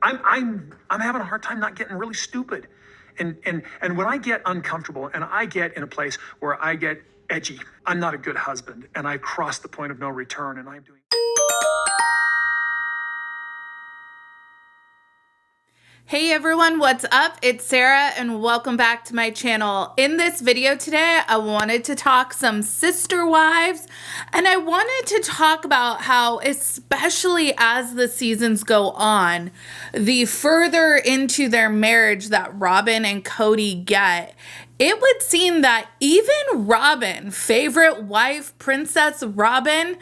I'm having a hard time not getting really stupid. And when I get uncomfortable and I get in a place where I get edgy, I'm not a good husband, and I've crossed the point of no return, and I'm doing... Hey everyone, what's up? It's Sarah and welcome back to my channel. In this video today, I wanted to talk some sister wives, and I wanted to talk about how, especially as the seasons go on, the further into their marriage that Robyn and Kody get, it would seem that even Robyn, favorite wife, Princess Robyn,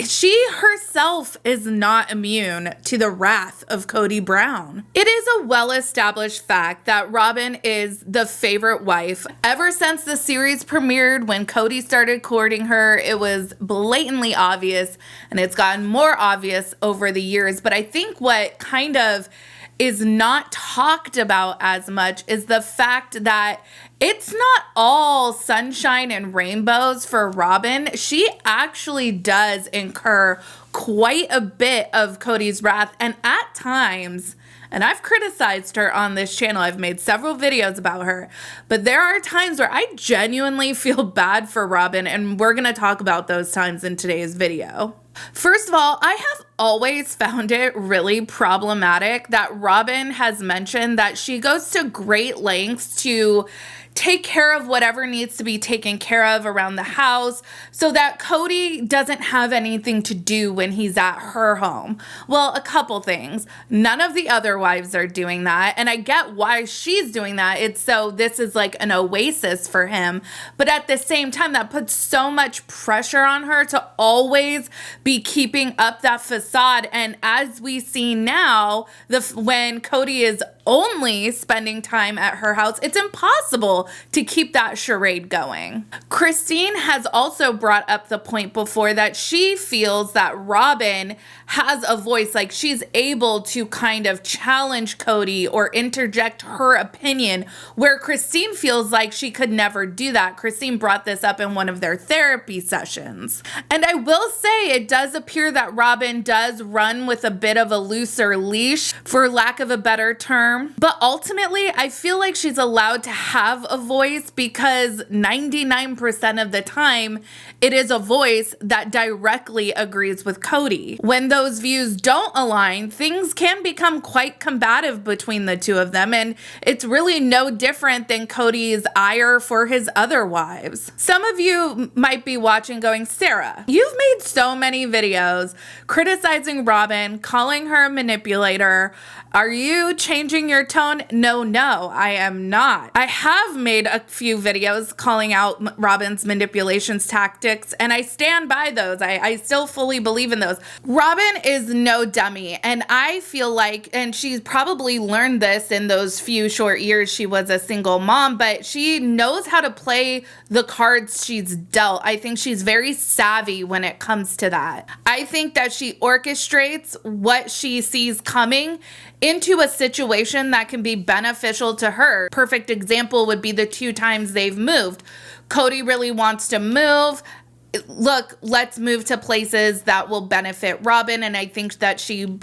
she herself is not immune to the wrath of Kody Brown. It is a well-established fact that Robyn is the favorite wife. Ever since the series premiered, when Kody started courting her, it was blatantly obvious, and it's gotten more obvious over the years. But I think what kind of is not talked about as much is the fact that it's not all sunshine and rainbows for Robyn. She actually does incur quite a bit of Kody's wrath, and at times, and I've criticized her on this channel, I've made several videos about her, but there are times where I genuinely feel bad for Robyn, and we're gonna talk about those times in today's video. First of all, I have always found it really problematic that Robyn has mentioned that she goes to great lengths to take care of whatever needs to be taken care of around the house so that Kody doesn't have anything to do when he's at her home. Well, a couple things. None of the other wives are doing that, and I get why she's doing that. It's so this is like an oasis for him, but at the same time, that puts so much pressure on her to always be keeping up that facade. And as we see now, when Kody is only spending time at her house, it's impossible to keep that charade going. Christine has also brought up the point before that she feels that Robyn has a voice, like she's able to kind of challenge Kody or interject her opinion, where Christine feels like she could never do that. Christine brought this up in one of their therapy sessions. And I will say it does appear that Robyn does run with a bit of a looser leash, for lack of a better term. But ultimately, I feel like she's allowed to have a voice because 99% of the time, it is a voice that directly agrees with Kody. When those views don't align, things can become quite combative between the two of them, and it's really no different than Kody's ire for his other wives. Some of you might be watching going, Sarah, you've made so many videos criticizing Robyn, calling her a manipulator. Are you changing your tone? No, I am not. I have made a few videos calling out Robyn's manipulations tactics, and I stand by those. I still fully believe in those. Robyn is no dummy, and I feel like, and she's probably learned this in those few short years she was a single mom, but she knows how to play the cards she's dealt. I think she's very savvy when it comes to that. I think that she orchestrates what she sees coming into a situation that can be beneficial to her. Perfect example would be the 2 times they've moved. Kody really wants to move. Look, let's move to places that will benefit Robyn, and I think that she,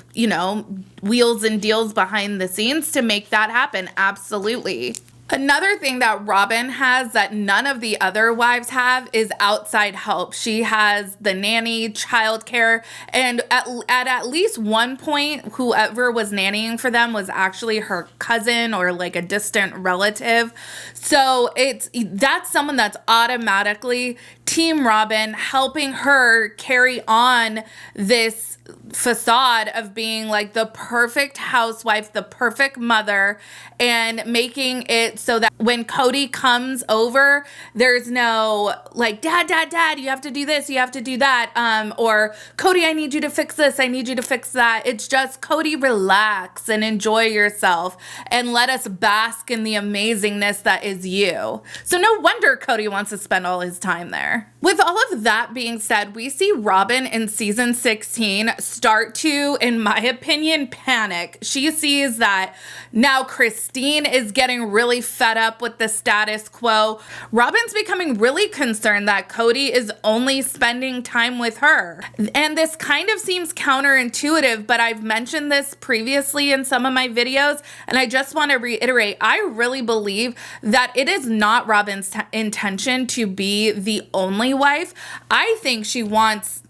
wheels and deals behind the scenes to make that happen. Absolutely. Another thing that Robyn has that none of the other wives have is outside help. She has the nanny, childcare, and at least one point, whoever was nannying for them was actually her cousin or like a distant relative. So that's someone that's automatically Team Robyn, helping her carry on this facade of being like the perfect housewife, the perfect mother, and making it so that when Kody comes over, there's no like, dad, you have to do this, you have to do that, or Kody, I need you to fix this, I need you to fix that. It's just, Kody, relax and enjoy yourself and let us bask in the amazingness that is you. So no wonder Kody wants to spend all his time there. With all of that being said, we see Robyn in season 16 start to, in my opinion, panic. She sees that now Christine is getting really fed up with the status quo. Robyn's becoming really concerned that Kody is only spending time with her. And this kind of seems counterintuitive, but I've mentioned this previously in some of my videos, and I just want to reiterate, I really believe that it is not Robyn's intention to be the only wife. I think she wants,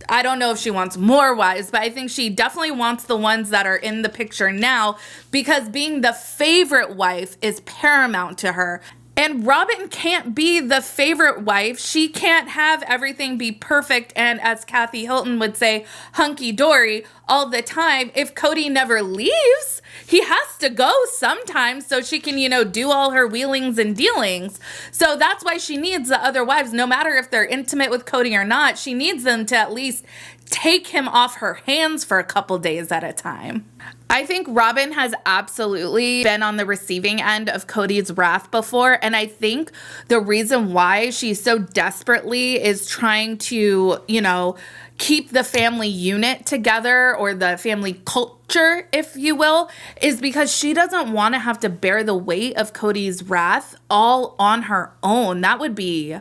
I don't know if she wants more wives, but I think she definitely wants the ones that are in the picture now, because being the favorite wife is paramount to her. And Robyn can't be the favorite wife. She can't have everything be perfect and, as Kathy Hilton would say, hunky-dory all the time. If Kody never leaves, he has to go sometimes so she can, you know, do all her wheelings and dealings. So that's why she needs the other wives, no matter if they're intimate with Kody or not. She needs them to at least take him off her hands for a couple days at a time. I think Robyn has absolutely been on the receiving end of Kody's wrath before, and I think the reason why she so desperately is trying to, you know, keep the family unit together, or the family culture, if you will, is because she doesn't want to have to bear the weight of Kody's wrath all on her own. That would be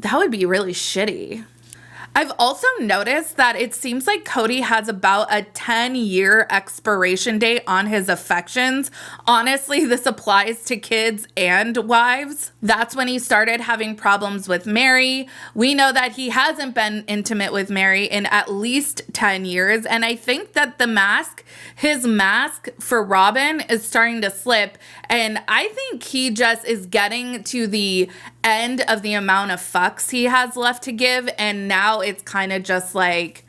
really shitty. I've also noticed that it seems like Kody has about a 10-year expiration date on his affections. Honestly, this applies to kids and wives. That's when he started having problems with Mary. We know that he hasn't been intimate with Mary in at least 10 years. And I think that his mask for Robyn is starting to slip. And I think he just is getting to the end of the amount of fucks he has left to give, and now it's kind of just like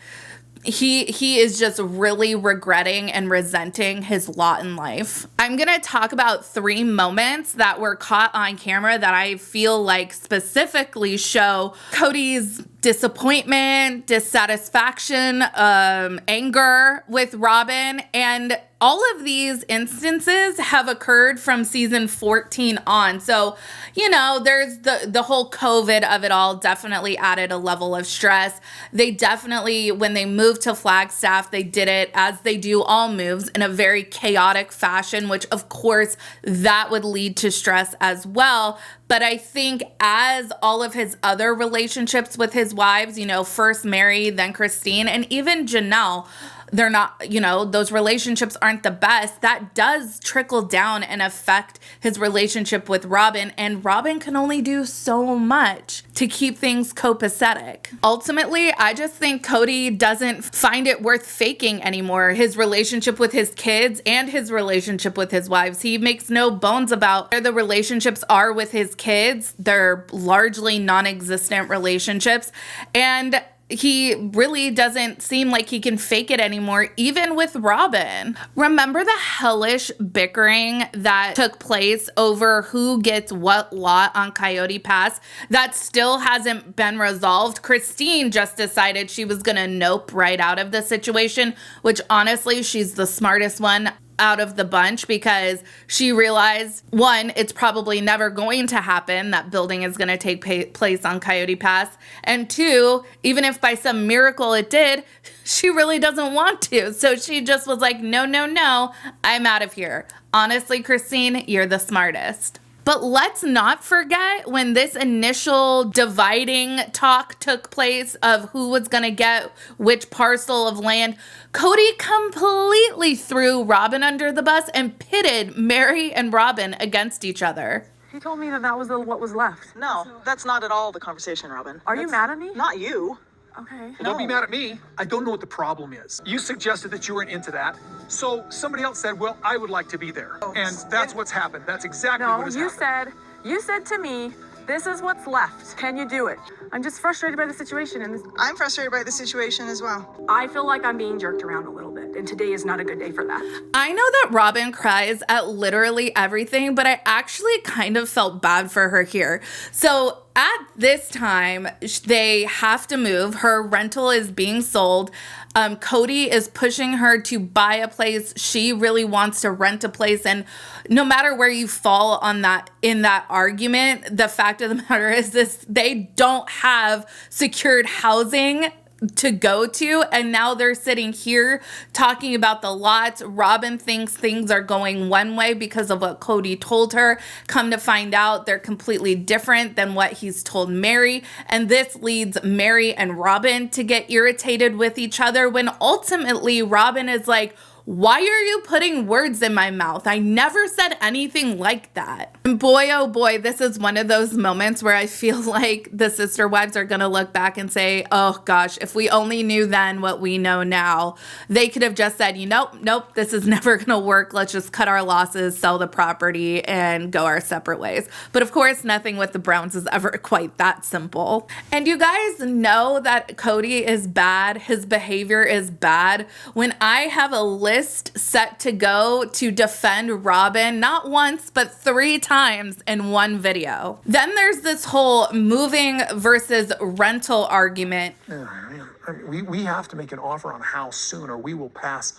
he is just really regretting and resenting his lot in life. I'm gonna talk about 3 moments that were caught on camera that I feel like specifically show Kody's disappointment, dissatisfaction, anger with Robyn, and all of these instances have occurred from season 14 on. So, you know, there's the whole COVID of it all definitely added a level of stress. They definitely, when they moved to Flagstaff, they did it, as they do all moves, in a very chaotic fashion, which of course that would lead to stress as well. But I think as all of his other relationships with his wives, you know, first Mary, then Christine, and even Janelle, they're not, you know, those relationships aren't the best. That does trickle down and affect his relationship with Robyn, and Robyn can only do so much to keep things copacetic. Ultimately, I just think Kody doesn't find it worth faking anymore. His relationship with his kids and his relationship with his wives, he makes no bones about where the relationships are with his kids. They're largely non-existent relationships, and he really doesn't seem like he can fake it anymore, even with Robyn. Remember the hellish bickering that took place over who gets what lot on Coyote Pass? That still hasn't been resolved. Christine just decided she was gonna nope right out of the situation, which honestly, she's the smartest one out of the bunch, because she realized, 1, it's probably never going to happen, that building is going to take place on Coyote Pass, and 2, even if by some miracle it did, she really doesn't want to. So she just was like, no, no, no, I'm out of here. Honestly, Christine, you're the smartest. But let's not forget when this initial dividing talk took place of who was going to get which parcel of land, Kody completely threw Robyn under the bus and pitted Mary and Robyn against each other. He told me that was what was left. No, that's not at all the conversation, Robyn. Are you mad at me? Not you. Okay. Well, don't be mad at me. I don't know what the problem is. You suggested that you weren't into that. So somebody else said, well, I would like to be there. And that's what's happened. That's exactly what has happened. You said to me, this is what's left. Can you do it? I'm just frustrated by the situation, and I'm frustrated by the situation as well. I feel like I'm being jerked around a little bit, and today is not a good day for that. I know that Robyn cries at literally everything, but I actually kind of felt bad for her here. So at this time, they have to move. Her rental is being sold. Kody is pushing her to buy a place. She really wants to rent a place. And no matter where you fall on that, in that argument, the fact of the matter is they don't have secured housing to go to, and now they're sitting here talking about the lots. Robyn thinks things are going one way because of what Kody told her. Come to find out, they're completely different than what he's told Mary, and this leads Mary and Robyn to get irritated with each other when ultimately Robyn is like, why are you putting words in my mouth? I never said anything like that. And boy, oh boy, this is one of those moments where I feel like the sister wives are gonna look back and say, oh gosh, if we only knew then what we know now. They could have just said, nope, this is never gonna work. Let's just cut our losses, sell the property, and go our separate ways. But of course, nothing with the Browns is ever quite that simple. And you guys know that Kody is bad. His behavior is bad. When I have a list set to go to defend Robyn, not once, but 3 times in one video. Then there's this whole moving versus rental argument. Man, we have to make an offer on a house soon or we will pass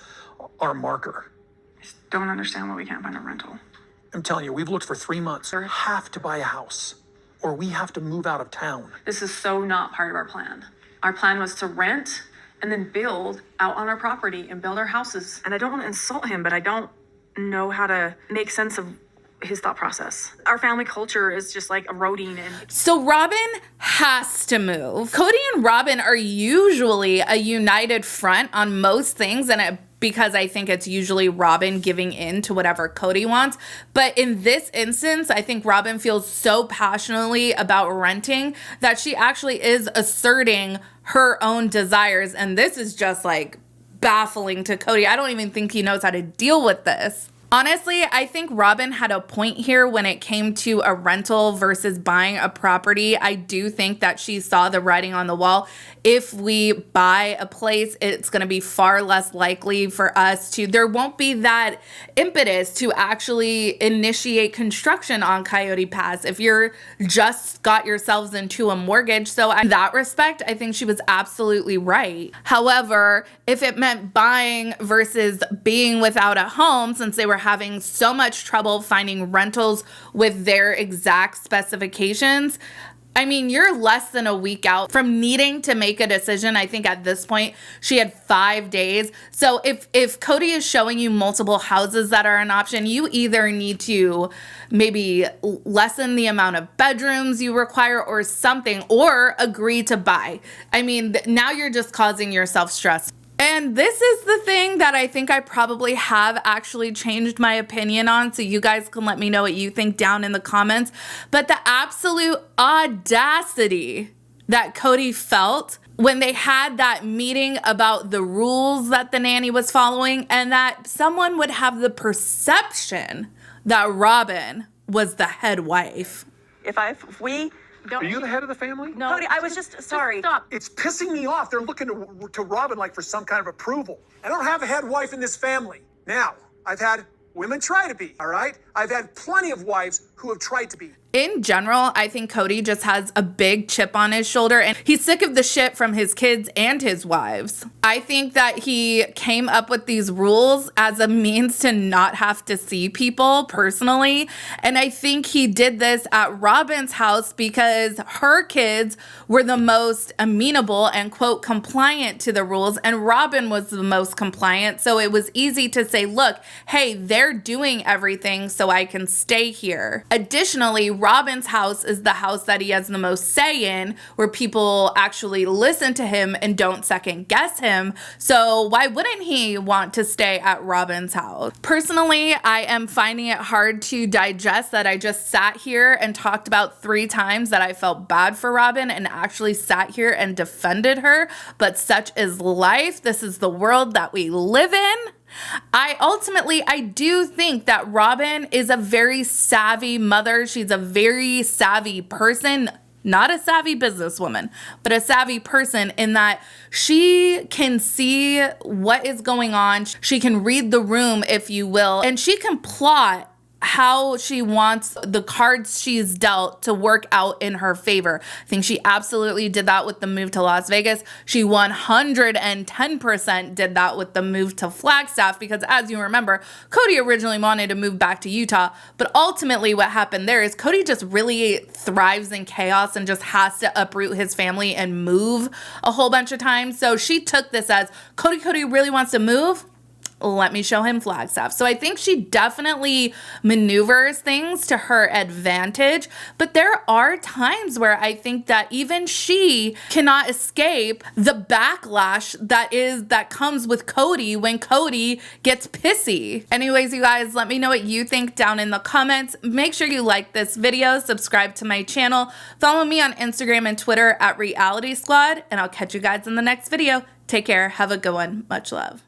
our marker. I just don't understand why we can't find a rental. I'm telling you, we've looked for 3 months. We have to buy a house or we have to move out of town. This is so not part of our plan. Our plan was to rent and then build out on our property and build our houses. And I don't want to insult him, but I don't know how to make sense of his thought process. Our family culture is just like eroding. And so Robyn has to move. Kody and Robyn are usually a united front on most things, and because I think it's usually Robyn giving in to whatever Kody wants. But in this instance, I think Robyn feels so passionately about renting that she actually is asserting her own desires. And this is just like baffling to Kody. I don't even think he knows how to deal with this. Honestly, I think Robyn had a point here when it came to a rental versus buying a property. I do think that she saw the writing on the wall. If we buy a place, it's going to be far less likely for us to, there won't be that impetus to actually initiate construction on Coyote Pass if you're just got yourselves into a mortgage. So in that respect, I think she was absolutely right. However, if it meant buying versus being without a home, since they were having so much trouble finding rentals with their exact specifications, I mean, you're less than a week out from needing to make a decision. I think at this point, she had 5 days. So if Kody is showing you multiple houses that are an option, you either need to maybe lessen the amount of bedrooms you require or something, or agree to buy. I mean, now you're just causing yourself stress. And this is the thing that I think I probably have actually changed my opinion on, so you guys can let me know what you think down in the comments. But the absolute audacity that Kody felt when they had that meeting about the rules that the nanny was following, and that someone would have the perception that Robyn was the head wife. If we don't. Are you the head of the family? no, Kody, I was just sorry. Stop. It's pissing me off. They're looking to Robyn like for some kind of approval. I don't have a head wife in this family. Now, I've had women try to be, all right? I've had plenty of wives who have tried to be. In general, I think Kody just has a big chip on his shoulder and he's sick of the shit from his kids and his wives. I think that he came up with these rules as a means to not have to see people personally. And I think he did this at Robyn's house because her kids were the most amenable and quote compliant to the rules, and Robyn was the most compliant. So it was easy to say, look, hey, they're doing everything so I can stay here. Additionally, Robyn's house is the house that he has the most say in, where people actually listen to him and don't second guess him. So why wouldn't he want to stay at Robyn's house? Personally, I am finding it hard to digest that I just sat here and talked about 3 times that I felt bad for Robyn and actually sat here and defended her. But such is life. This is the world that we live in. I do think that Robyn is a very savvy mother. She's a very savvy person, not a savvy businesswoman, but a savvy person in that she can see what is going on. She can read the room, if you will, and she can plot how she wants the cards she's dealt to work out in her favor. I think she absolutely did that with the move to Las Vegas. She 110% did that with the move to Flagstaff, because as you remember, Kody originally wanted to move back to Utah, but ultimately what happened there is Kody just really thrives in chaos and just has to uproot his family and move a whole bunch of times. So she took this as Kody really wants to move. Let me show him Flagstaff. So I think she definitely maneuvers things to her advantage, but there are times where I think that even she cannot escape the backlash that comes with Kody when Kody gets pissy. Anyways, you guys, let me know what you think down in the comments. Make sure you like this video, subscribe to my channel, follow me on Instagram and Twitter at Reality Squad, and I'll catch you guys in the next video. Take care. Have a good one. Much love.